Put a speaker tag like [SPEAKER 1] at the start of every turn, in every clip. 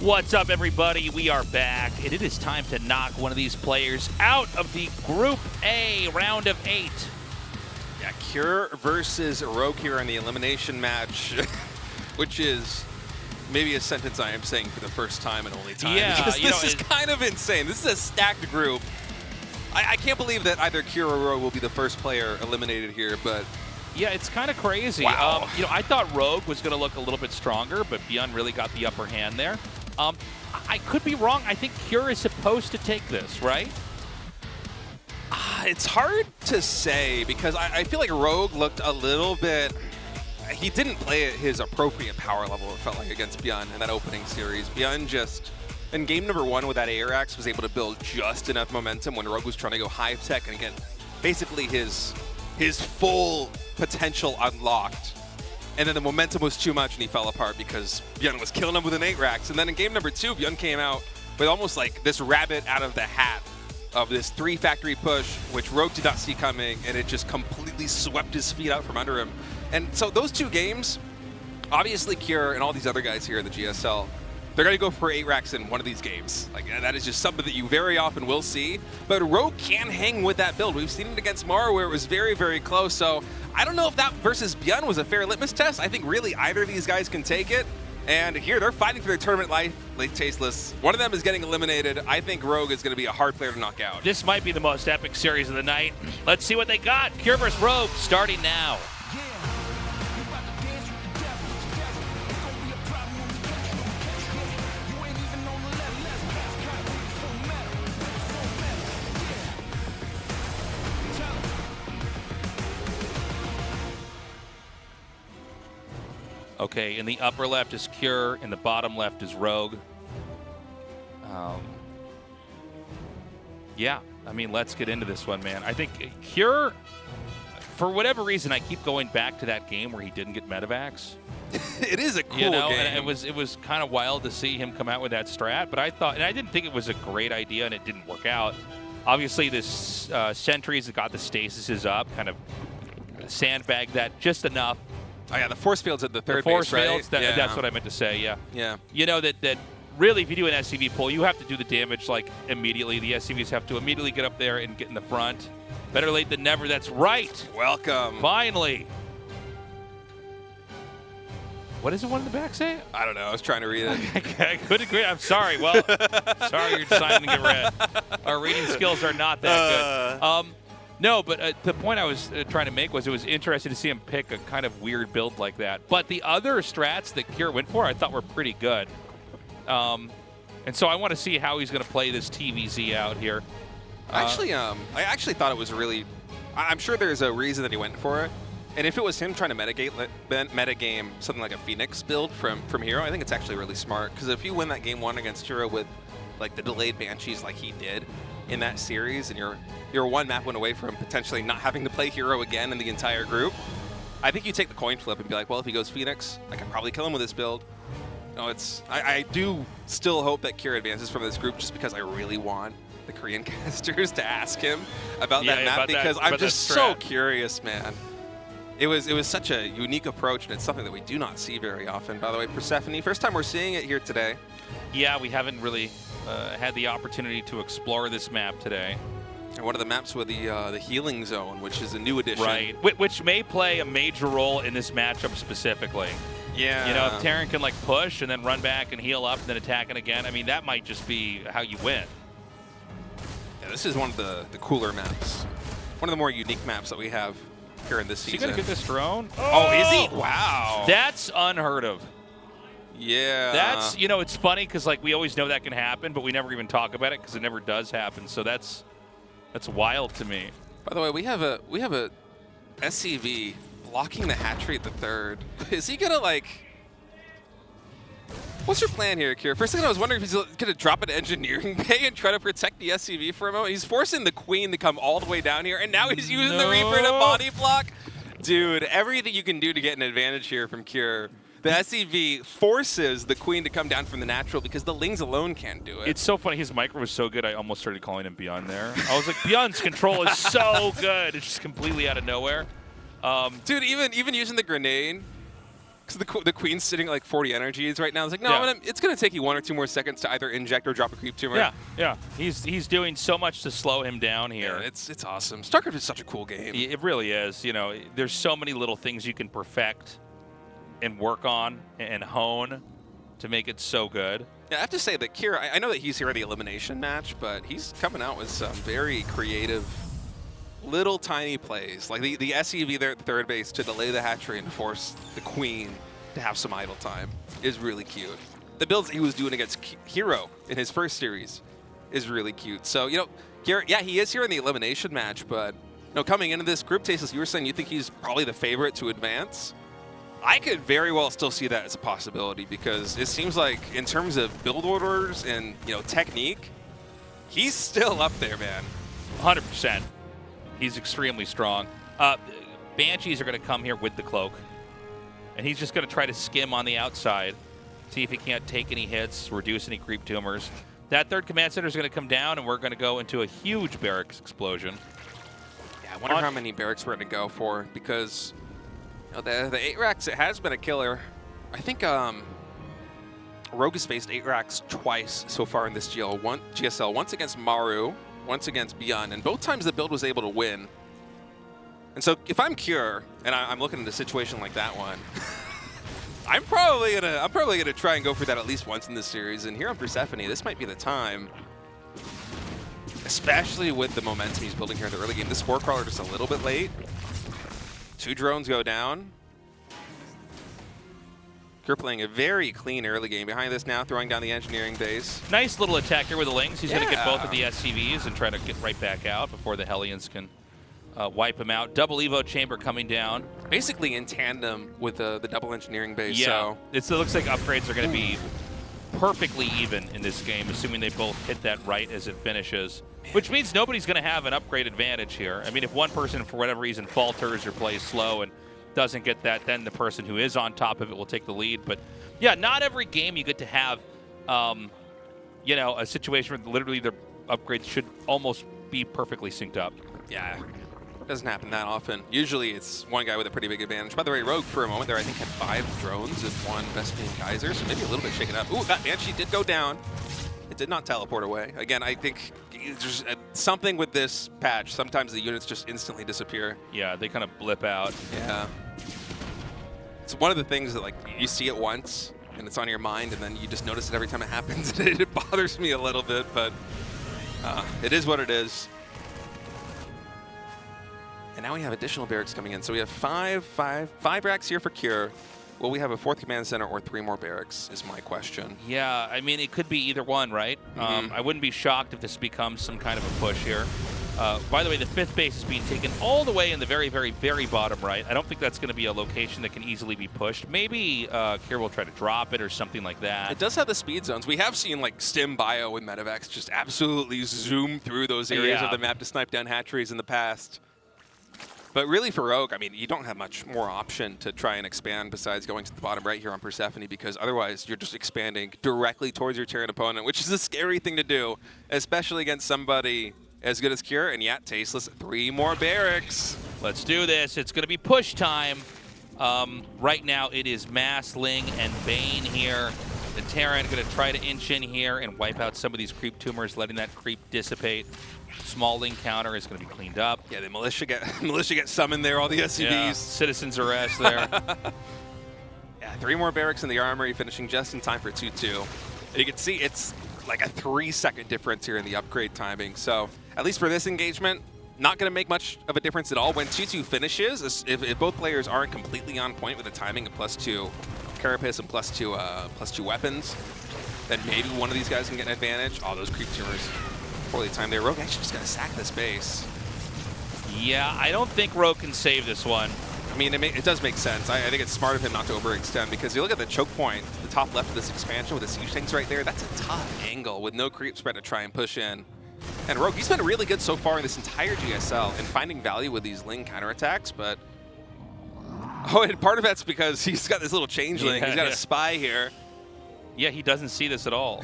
[SPEAKER 1] What's up, everybody? We are back, and it is time to knock one of these players out of the Group A round of 8.
[SPEAKER 2] Yeah, Cure versus Rogue here in the elimination match, which is maybe a sentence I am saying for the first time and only time.
[SPEAKER 1] Yeah,
[SPEAKER 2] because this is kind of insane. This is a stacked group. I can't believe that either Cure or Rogue will be the first player eliminated here, but
[SPEAKER 1] yeah, it's kind of crazy.
[SPEAKER 2] Wow.
[SPEAKER 1] I thought Rogue was going to look a little bit stronger, but ByuN really got the upper hand there. I could be wrong. I think Cure is supposed to take this, right?
[SPEAKER 2] It's hard to say because I feel like Rogue looked a little bit... He didn't play at his appropriate power level, it felt like, against ByuN in that opening series. ByuN just, in game number 1 with that Air Axe, was able to build just enough momentum when Rogue was trying to go high tech and get basically his full potential unlocked. And then the momentum was too much and he fell apart because ByuN was killing him with an 8 racks. And then in game number 2, ByuN came out with almost like this rabbit out of the hat of this 3 factory push, which Rogue did not see coming, and it just completely swept his feet out from under him. And so those 2 games, obviously Cure and all these other guys here in the GSL, they're going to go for 8 racks in one of these games. Like, that is just something that you very often will see. But Rogue can hang with that build. We've seen it against Mara where it was very, very close. So I don't know if that versus ByuN was a fair litmus test. I think really either of these guys can take it. And here they're fighting for their tournament life. Late tasteless. One of them is getting eliminated. I think Rogue is going to be a hard player to knock out.
[SPEAKER 1] This might be the most epic series of the night. Let's see what they got. Cure vs. Rogue starting now. Okay, in the upper left is Cure, in the bottom left is Rogue. Yeah, I mean, let's get into this one, man. I think Cure, for whatever reason, I keep going back to that game where he didn't get medevacs.
[SPEAKER 2] It is a cool
[SPEAKER 1] game.
[SPEAKER 2] And
[SPEAKER 1] it was kind of wild to see him come out with that strat, but I thought, and I didn't think it was a great idea, and it didn't work out. Obviously, this Sentries that got the stasises up, kind of sandbagged that just enough.
[SPEAKER 2] Oh yeah, the force fields at the third
[SPEAKER 1] force
[SPEAKER 2] base, right?
[SPEAKER 1] fields, that's what I meant to say, yeah.
[SPEAKER 2] Yeah.
[SPEAKER 1] You know, that really, if you do an SCV pull, you have to do the damage, like, immediately. The SCVs have to immediately get up there and get in the front. Better late than never, that's right.
[SPEAKER 2] Welcome.
[SPEAKER 1] Finally. What does the one in the back say?
[SPEAKER 2] I don't know, I was trying to read it.
[SPEAKER 1] I couldn't agree, I'm sorry. Well, sorry you're deciding to get read. Our reading skills are not that good. No, but the point I was trying to make was it was interesting to see him pick a kind of weird build like that. But the other strats that Cure went for I thought were pretty good. And so I want to see how he's going to play this TVZ out here.
[SPEAKER 2] I actually thought it was really... I'm sure there's a reason that he went for it. And if it was him trying to metagame something like a Phoenix build from Hero, I think it's actually really smart. Because if you win that game 1 against Hero with like the delayed Banshees like he did in that series, and you're 1 map win away from potentially not having to play Hero again in the entire group, I think you take the coin flip and be like, well, if he goes Phoenix, I can probably kill him with this build. No, I do still hope that Cure advances from this group just because I really want the Korean casters to ask him about that map because I'm just so curious, man. It was such a unique approach, and it's something that we do not see very often. By the way, Persephone, first time we're seeing it here today.
[SPEAKER 1] Yeah, we haven't really had the opportunity to explore this map today.
[SPEAKER 2] And one of the maps with the healing zone, which is a new addition.
[SPEAKER 1] Right, which may play a major role in this matchup specifically.
[SPEAKER 2] Yeah.
[SPEAKER 1] You know, if Terran can like push and then run back and heal up and then attack it again, I mean, that might just be how you win.
[SPEAKER 2] Yeah, this is one of the cooler maps. One of the more unique maps that we have here in this season.
[SPEAKER 1] Is he going to get this drone?
[SPEAKER 2] Oh, is he? Wow.
[SPEAKER 1] That's unheard of.
[SPEAKER 2] Yeah.
[SPEAKER 1] That's, you know, it's funny because like we always know that can happen, but we never even talk about it because it never does happen. So that's wild to me.
[SPEAKER 2] By the way, we have a SCV blocking the hatchery at the third. Is he gonna like? What's your plan here, Cure? First thing I was wondering if he's gonna drop an engineering bay and try to protect the SCV for a moment. He's forcing the Queen to come all the way down here, and now he's using the Reaper to body block. Dude, everything you can do to get an advantage here from Cure. The SEV forces the Queen to come down from the natural because the Lings alone can't do it.
[SPEAKER 1] It's so funny. His micro was so good, I almost started calling him ByuN there. I was like, ByuN's control is so good. It's just completely out of nowhere.
[SPEAKER 2] Dude, even using the grenade, because the Queen's sitting at like 40 energies right now. It's like, no,
[SPEAKER 1] Yeah.
[SPEAKER 2] it's going to take you 1 or 2 more seconds to either inject or drop a creep tumor.
[SPEAKER 1] Yeah, yeah. He's doing so much to slow him down here.
[SPEAKER 2] Yeah, it's awesome. StarCraft is such a cool game.
[SPEAKER 1] It really is. You know, there's so many little things you can perfect and work on and hone to make it so good.
[SPEAKER 2] Yeah, I have to say that Kira, I know that he's here in the elimination match, but he's coming out with some very creative little tiny plays. Like the SEV there at the third base to delay the hatchery and force the Queen to have some idle time is really cute. The builds he was doing against Hero in his first series is really cute. So, you know, Kira, yeah, he is here in the elimination match, but you know, coming into this group, Tasteless, you were saying you think he's probably the favorite to advance. I could very well still see that as a possibility because it seems like in terms of build orders and, you know, technique, he's still up there, man.
[SPEAKER 1] 100%. He's extremely strong. Banshees are going to come here with the cloak, and he's just going to try to skim on the outside, see if he can't take any hits, reduce any creep tumors. That third command center is going to come down, and we're going to go into a huge barracks explosion.
[SPEAKER 2] Yeah, I wonder how many barracks we're going to go for because you know, the 8 racks, it has been a killer. I think Rogue has faced 8 racks twice so far in this GSL. Once against Maru, once against ByuN, and both times the build was able to win. And so if I'm Cure and I'm looking at a situation like that one, I'm probably gonna try and go for that at least once in this series. And here on Persephone, this might be the time, especially with the momentum he's building here in the early game. This Spore Crawler just a little bit late. 2 drones go down. You're playing a very clean early game. Behind this now, throwing down the engineering base.
[SPEAKER 1] Nice little attack here with the Lings. He's going to get both of the
[SPEAKER 2] Yeah.
[SPEAKER 1] SCVs and try to get right back out before the Hellions can wipe him out. Double Evo chamber coming down.
[SPEAKER 2] Basically in tandem with the double engineering base.
[SPEAKER 1] Yeah,
[SPEAKER 2] So
[SPEAKER 1] it looks like upgrades are going to be perfectly even in this game, assuming they both hit that right as it finishes. Which means nobody's going to have an upgrade advantage here. I mean, if one person, for whatever reason, falters or plays slow and doesn't get that, then the person who is on top of it will take the lead. But yeah, not every game you get to have, you know, a situation where literally their upgrades should almost be perfectly synced up.
[SPEAKER 2] yeah, doesn't happen that often. Usually it's one guy with a pretty big advantage. By the way, Rogue for a moment there I think had 5 drones and 1 Best Name Geyser, so maybe a little bit shaken up. Ooh, that Banshee did go down. It did not teleport away. Again, I think there's something with this patch. Sometimes the units just instantly disappear.
[SPEAKER 1] Yeah, they kind of blip out.
[SPEAKER 2] Yeah. It's one of the things that, like, you see it once and it's on your mind and then you just notice it every time it happens. It bothers me a little bit, but it is what it is. And now we have additional barracks coming in. So we have five racks here for Cure. Will we have a 4th command center or 3 more barracks is my question.
[SPEAKER 1] Yeah, I mean, it could be either one, right? I wouldn't be shocked if this becomes some kind of a push here. By the way, the 5th base is being taken all the way in the very, very, very bottom right. I don't think that's going to be a location that can easily be pushed. Maybe Kier will try to drop it or something like that.
[SPEAKER 2] It does have the speed zones. We have seen like Stim Bio and Medivacs just absolutely zoom through those areas of the map to snipe down hatcheries in the past. But really for Rogue, I mean, you don't have much more option to try and expand besides going to the bottom right here on Persephone, because otherwise you're just expanding directly towards your Terran opponent, which is a scary thing to do, especially against somebody as good as Cure. And yet, Tasteless, 3 more barracks.
[SPEAKER 1] Let's do this. It's going to be push time. Right now it is Mass, Ling, and Bane here. The Terran going to try to inch in here and wipe out some of these creep tumors, letting that creep dissipate. Small Ling counter is going to be cleaned up.
[SPEAKER 2] Yeah, the militia get summoned there, all the SCVs.
[SPEAKER 1] Yeah, citizens arrest there.
[SPEAKER 2] Yeah, 3 more barracks in the armory, finishing just in time for 2-2. And you can see it's like a 3-second difference here in the upgrade timing. So at least for this engagement, not going to make much of a difference at all. When 2-2 finishes, if both players aren't completely on point with the timing of +2 Carapace and +2 weapons, then maybe one of these guys can get an advantage. Oh, those creep tumors. Poorly timed there. Rogue actually just got to sack this base.
[SPEAKER 1] Yeah, I don't think Rogue can save this one.
[SPEAKER 2] I mean, it does make sense. I think it's smart of him not to overextend, because you look at the choke point, the top left of this expansion with the siege tanks right there, that's a tough angle with no creep spread to try and push in. And Rogue, he's been really good so far in this entire GSL in finding value with these Ling counterattacks, but Oh, and part of that's because he's got this little changeling. He's got a spy here.
[SPEAKER 1] Yeah, he doesn't see this at all.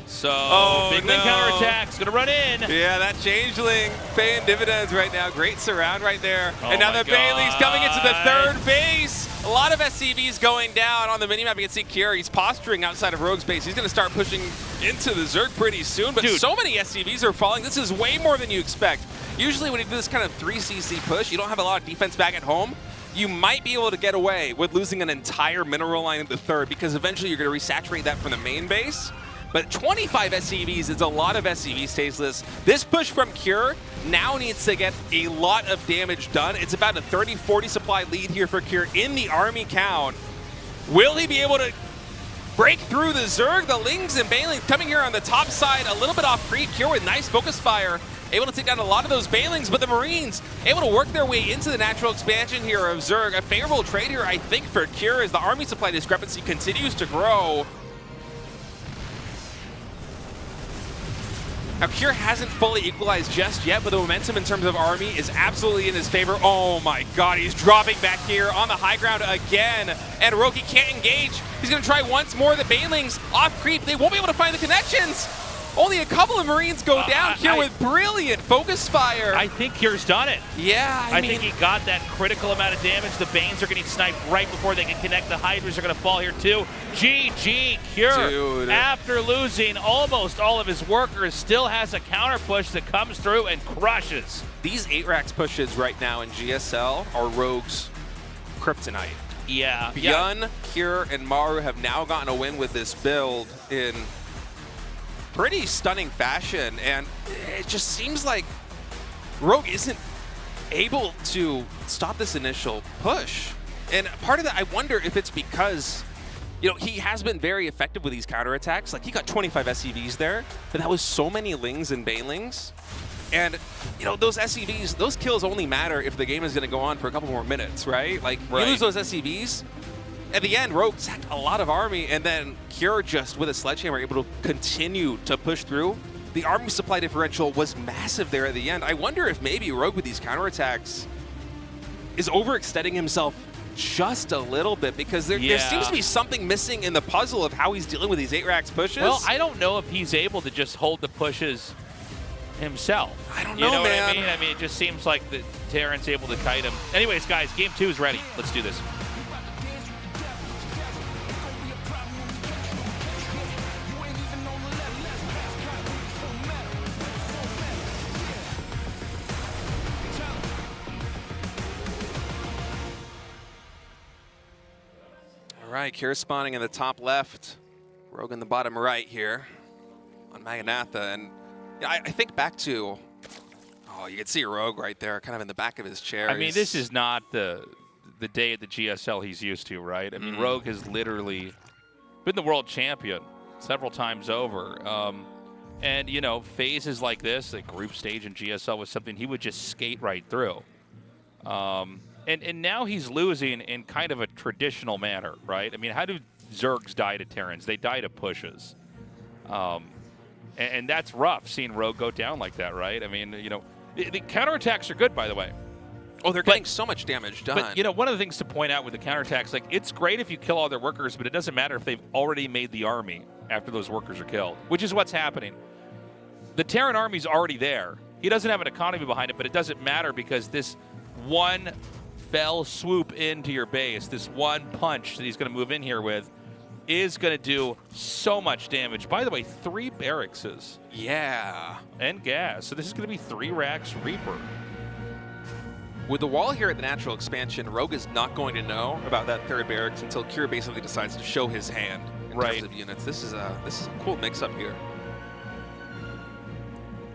[SPEAKER 1] So, big
[SPEAKER 2] no.
[SPEAKER 1] wing counterattack's going to run in.
[SPEAKER 2] Yeah, that changeling paying dividends right now. Great surround right there.
[SPEAKER 1] Oh
[SPEAKER 2] and now the
[SPEAKER 1] God.
[SPEAKER 2] Bailey's coming into the third base. A lot of SCVs going down on the minimap. You can see Kier, he's posturing outside of Rogue's base. He's going to start pushing into the Zerg pretty soon, but so many SCVs are falling. This is way more than you expect. Usually when you do this kind of 3cc push, you don't have a lot of defense back at home. You might be able to get away with losing an entire mineral line in the third because eventually you're going to resaturate that from the main base. But 25 SCVs is a lot of SCVs, Tasteless. This push from Cure now needs to get a lot of damage done. It's about a 30-40 supply lead here for Cure in the army count. Will he be able to break through the Zerg? The Lings and Banelings coming here on the top side, a little bit off creep. Cure with nice focus fire, able to take down a lot of those Banelings, but the Marines able to work their way into the natural expansion here of Zerg. A favorable trade here, I think, for Cure as the army supply discrepancy continues to grow. Now, Cure hasn't fully equalized just yet, but the momentum in terms of army is absolutely in his favor. Oh my God, he's dropping back here on the high ground again, and Roki can't engage. He's gonna try once more. The Banelings off creep. They won't be able to find the connections. Only a couple of Marines go down here with brilliant focus fire.
[SPEAKER 1] I think Cure's done it.
[SPEAKER 2] Yeah, I mean,
[SPEAKER 1] think he got that critical amount of damage. The Banes are getting sniped right before they can connect. The Hydras are going to fall here too. GG, Cure.
[SPEAKER 2] Dude.
[SPEAKER 1] After losing almost all of his workers, still has a counter push that comes through and crushes.
[SPEAKER 2] These 8-racks pushes right now in GSL are Rogue's kryptonite.
[SPEAKER 1] Yeah.
[SPEAKER 2] ByuN, Cure, and Maru have now gotten a win with this build in pretty stunning fashion, and it just seems like Rogue isn't able to stop this initial push. And part of that, I wonder if it's because, you know, he has been very effective with these counterattacks. Like, he got 25 SCVs there, but that was so many Lings and Banelings. And, you know, those SCVs, those kills only matter if the game is going to go on for a couple more minutes, right? Like, you lose those SCVs, at the end, Rogue sacked a lot of army, and then Cure just, with a sledgehammer, able to continue to push through. The army supply differential was massive there at the end. I wonder if maybe Rogue with these counterattacks is overextending himself just a little bit, because there seems to be something missing in the puzzle of how he's dealing with these 8-racks pushes.
[SPEAKER 1] Well, I don't know if he's able to just hold the pushes himself.
[SPEAKER 2] I don't know,
[SPEAKER 1] you know
[SPEAKER 2] man.
[SPEAKER 1] What I mean? I mean, it just seems like the Terran's able to kite him. Anyways, guys, game 2 is ready. Let's do this.
[SPEAKER 2] All right, Cure spawning in the top left, Rogue in the bottom right here on Maganatha. And you know, I think back to, oh, you can see Rogue right there, kind of in the back of his chair.
[SPEAKER 1] I mean, this is not the day at the GSL he's used to, right? I mean, Rogue has literally been the world champion several times over. And, you know, phases like this, the group stage in GSL, was something he would just skate right through. And now he's losing in kind of a traditional manner, right? I mean, how do Zergs die to Terrans? They die to pushes. And that's rough, seeing Rogue go down like that, right? I mean, you know, the counterattacks are good, by the way.
[SPEAKER 2] Oh, they're getting so much damage done.
[SPEAKER 1] But, you know, one of the things to point out with the counterattacks, like, it's great if you kill all their workers, but it doesn't matter if they've already made the army after those workers are killed, which is what's happening. The Terran army's already there. He doesn't have an economy behind it, but it doesn't matter because this one fell swoop into your base, this one punch that he's going to move in here with, is going to do so much damage. By the way, 3 barracks.
[SPEAKER 2] Yeah.
[SPEAKER 1] And gas. So this is going to be 3 racks Reaper.
[SPEAKER 2] With the wall here at the natural expansion, Rogue is not going to know about that 3rd barracks until Cure basically decides to show his hand in terms of units. This is a cool mix-up here.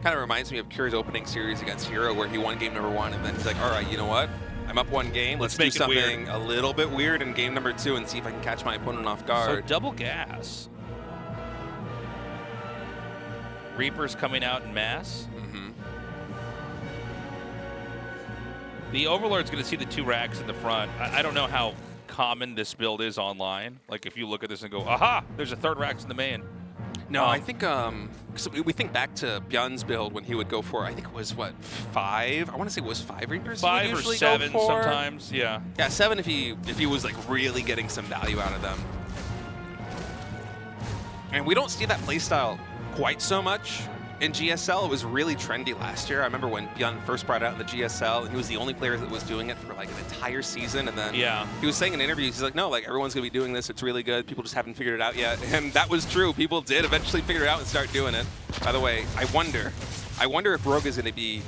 [SPEAKER 2] Kind of reminds me of Cure's opening series against Hero, where he won game number 1, and then he's like, all right, you know what? I'm up 1 game. Let's do something a little bit weird in game number 2 and see if I can catch my opponent off guard.
[SPEAKER 1] So double gas. Reapers coming out in mass. The Overlord's going to see the 2 racks in the front. I don't know how common this build is online. Like, if you look at this and go, aha, there's a 3rd racks in the main.
[SPEAKER 2] No, I think so we think back to ByuN's build when he would go for, I think it was what, 5? I want to say it was 5 Reapers.
[SPEAKER 1] 5
[SPEAKER 2] he would
[SPEAKER 1] or
[SPEAKER 2] usually
[SPEAKER 1] 7
[SPEAKER 2] go for.
[SPEAKER 1] sometimes. Yeah.
[SPEAKER 2] Yeah, 7 if he was like really getting some value out of them. And we don't see that playstyle quite so much in GSL. It was really trendy last year. I remember when ByuN first brought it out in the GSL, and he was the only player that was doing it for like an entire season. And then he was saying in interviews, he's like, no, like everyone's gonna be doing this. It's really good. People just haven't figured it out yet. And that was true. People did eventually figure it out and start doing it. By the way, I wonder if Rogue is gonna be,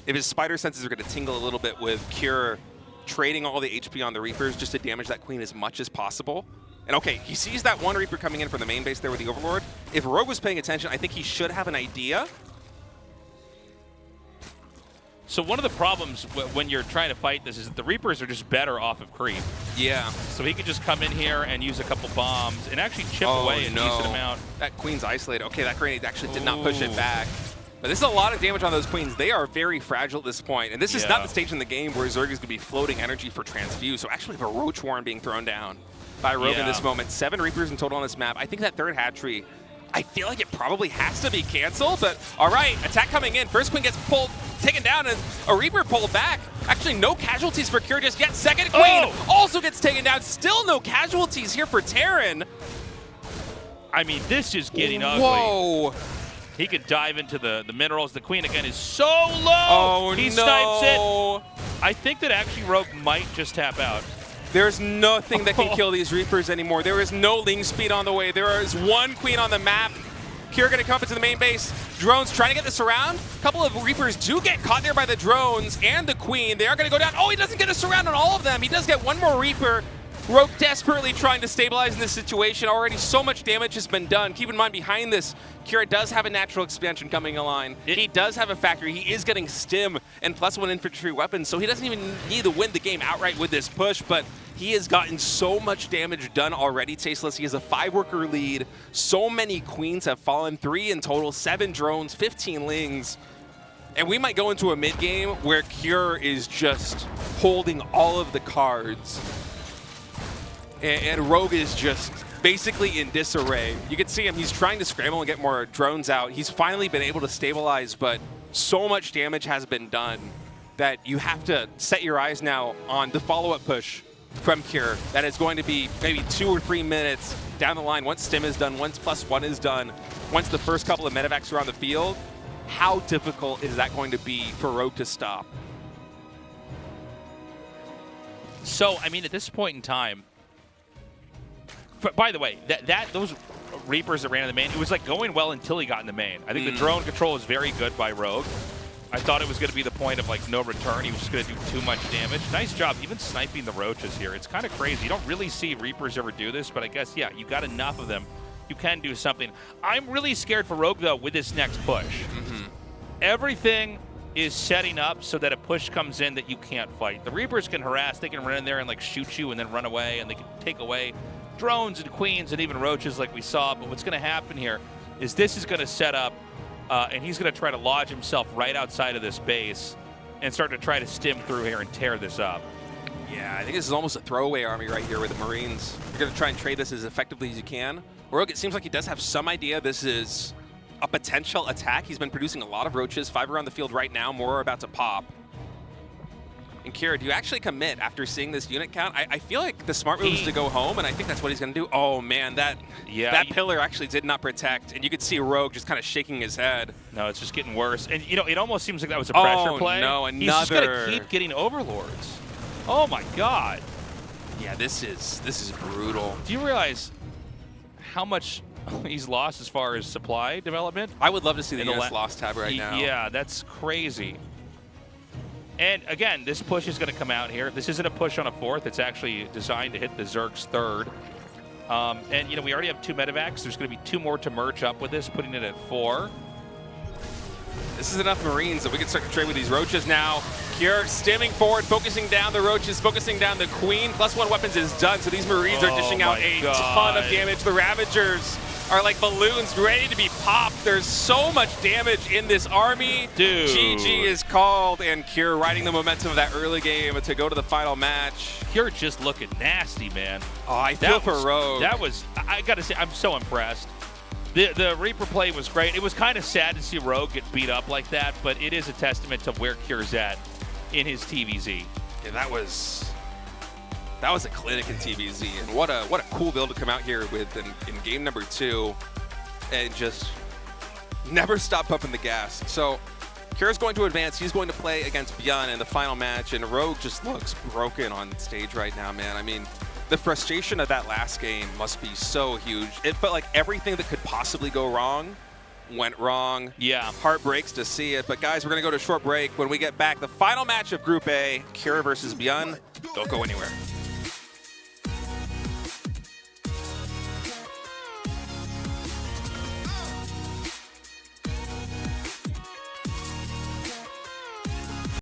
[SPEAKER 2] if his spider senses are gonna tingle a little bit with Cure trading all the HP on the Reapers just to damage that Queen as much as possible. And okay, he sees that one Reaper coming in from the main base there with the Overlord. If Rogue was paying attention, I think he should have an idea.
[SPEAKER 1] So one of the problems when you're trying to fight this is that the Reapers are just better off of creep.
[SPEAKER 2] Yeah.
[SPEAKER 1] So he could just come in here and use a couple bombs and actually chip away a decent amount.
[SPEAKER 2] That Queen's isolated. Okay, that grenade actually did not push it back. But this is a lot of damage on those Queens. They are very fragile at this point. And this is not the stage in the game where Zerg is going to be floating energy for transfuse. So actually we have a Roach Warren being thrown down by Rogue in this moment. 7 Reapers in total on this map. I think that third hatchery, I feel like it probably has to be canceled, but all right, attack coming in. First Queen gets taken down, and a Reaper pulled back. Actually, no casualties for Cure just yet. Second Queen also gets taken down. Still no casualties here for Terran.
[SPEAKER 1] I mean, this is getting ugly.
[SPEAKER 2] Whoa.
[SPEAKER 1] He could dive into the minerals. The Queen, again, is so low. He snipes it. I think that actually Rogue might just tap out.
[SPEAKER 2] There's nothing that can kill these Reapers anymore. There is no Ling speed on the way. There is one Queen on the map. Cure gonna come up into the main base. Drones trying to get this around. A couple of Reapers do get caught there by the drones and the Queen. They are gonna go down. Oh, he doesn't get a surround on all of them. He does get one more Reaper. Rogue desperately trying to stabilize in this situation. Already so much damage has been done. Keep in mind, behind this, Cure does have a natural expansion coming online. He does have a factory. He is getting stim and +1 infantry weapons, so he doesn't even need to win the game outright with this push, but he has gotten so much damage done already, Tasteless. He has a 5-worker lead. So many Queens have fallen, 3 in total, 7 drones, 15 Lings. And we might go into a mid-game where Cure is just holding all of the cards. And Rogue is just basically in disarray. You can see him, he's trying to scramble and get more drones out. He's finally been able to stabilize, but so much damage has been done that you have to set your eyes now on the follow-up push from Cure. That is going to be maybe 2 or 3 minutes down the line once Stim is done, once +1 is done, once the first couple of medevacs are on the field. How difficult is that going to be for Rogue to stop?
[SPEAKER 1] So, I mean, at this point in time, by the way, those Reapers that ran in the main, it was like going well until he got in the main. I think the drone control is very good by Rogue. I thought it was going to be the point of like no return. He was just going to do too much damage. Nice job, even sniping the Roaches here. It's kind of crazy. You don't really see Reapers ever do this, but I guess, yeah, you got enough of them. You can do something. I'm really scared for Rogue, though, with this next push. Everything is setting up so that a push comes in that you can't fight. The Reapers can harass. They can run in there and like shoot you and then run away, and they can take away drones and Queens and even Roaches like we saw. But what's going to happen here is this is going to set up, and he's going to try to lodge himself right outside of this base and start to try to stim through here and tear this up.
[SPEAKER 2] Yeah, I think this is almost a throwaway army right here with the Marines. You're going to try and trade this as effectively as you can. Rogue, it seems like he does have some idea this is a potential attack. He's been producing a lot of Roaches, 5 around the field right now, more are about to pop. And Kira, do you actually commit after seeing this unit count? I feel like the smart move is to go home, and I think that's what he's going to do. Oh, man, that pillar actually did not protect, and you could see Rogue just kind of shaking his head.
[SPEAKER 1] No, it's just getting worse. And, you know, it almost seems like that was a pressure play.
[SPEAKER 2] No, another.
[SPEAKER 1] He's just going to keep getting Overlords. Oh, my God.
[SPEAKER 2] Yeah, this is brutal.
[SPEAKER 1] Do you realize how much he's lost as far as supply development?
[SPEAKER 2] I would love to see the units lost tab right now.
[SPEAKER 1] Yeah, that's crazy. And again, this push is going to come out here. This isn't a push on a 4th. It's actually designed to hit the Zerg's 3rd. And, you know, we already have 2 medevacs. There's going to be 2 more to merge up with this, putting it at 4.
[SPEAKER 2] This is enough Marines that we can start to trade with these Roaches now. Cure stimming forward, focusing down the Roaches, focusing down the Queen. +1 weapons is done, so these Marines are dishing out a ton of damage. The Ravagers are like balloons ready to be popped. There's so much damage in this army.
[SPEAKER 1] Dude.
[SPEAKER 2] GG is called, and Cure riding the momentum of that early game to go to the final match.
[SPEAKER 1] Cure just looking nasty, man.
[SPEAKER 2] Oh, I feel for Rogue.
[SPEAKER 1] That was, I got to say, I'm so impressed. The replay was great. It was kind of sad to see Rogue get beat up like that, but it is a testament to where Cure's at in his TVZ.
[SPEAKER 2] Yeah, that was a clinic in TVZ, and what a cool build to come out here with in game number 2, and just never stop pumping the gas. So Cure's going to advance. He's going to play against ByuN in the final match, and Rogue just looks broken on stage right now, man. I mean, the frustration of that last game must be so huge. It felt like everything that could possibly go wrong went wrong.
[SPEAKER 1] Yeah.
[SPEAKER 2] Heart breaks to see it. But guys, we're going to go to a short break. When we get back, the final match of Group A, Cure versus ByuN. Don't go anywhere.